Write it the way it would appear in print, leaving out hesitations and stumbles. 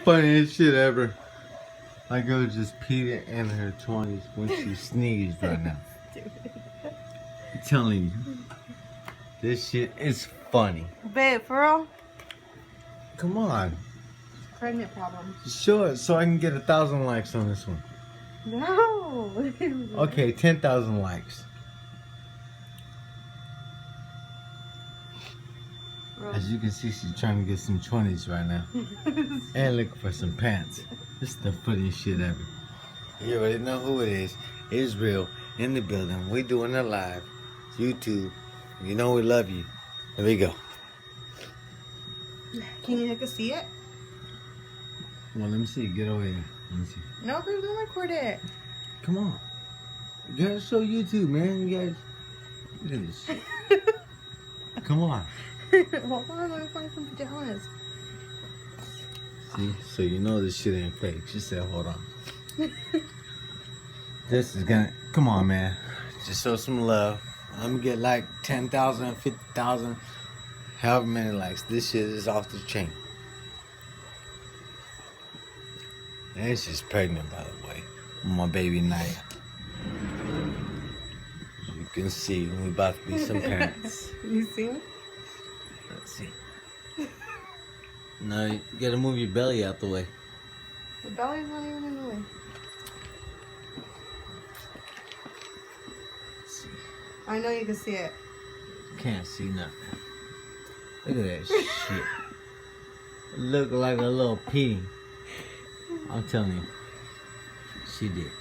Funniest shit ever. My girl just peed in her 20s when she sneezed right now. I'm telling you. This shit is funny. Babe, for real? Come on. Pregnant problem. Show it so I can get 1,000 likes on this one. No. Okay, 10,000 likes. As you can see, she's trying to get some 20s right now. And looking for some pants. This is the funniest shit ever. You already know who it is. It's real. In the building. We doing it live. YouTube. You know we love you. Here we go. Can you see it? Well, let me see. Get over here. Let me see. No, babe, don't record it. Come on. You gotta show YouTube, man. You guys. Look at this shit. Come on. Hold on, let me find some pajamas. See? So you know this shit ain't fake. She said, hold on. This is gonna. Come on, man. Just show some love. I'm gonna get like 10,000, 50,000, however many likes. This shit is off the chain. And she's pregnant, by the way. My baby Naya. As you can see, we about to be some parents. You see me? Let's see. No, you gotta move your belly out the way. The belly's not even in the way. Let's see. I know you can see it. Can't see nothing. Look at that shit. Look like a little pea. I'm telling you. She did.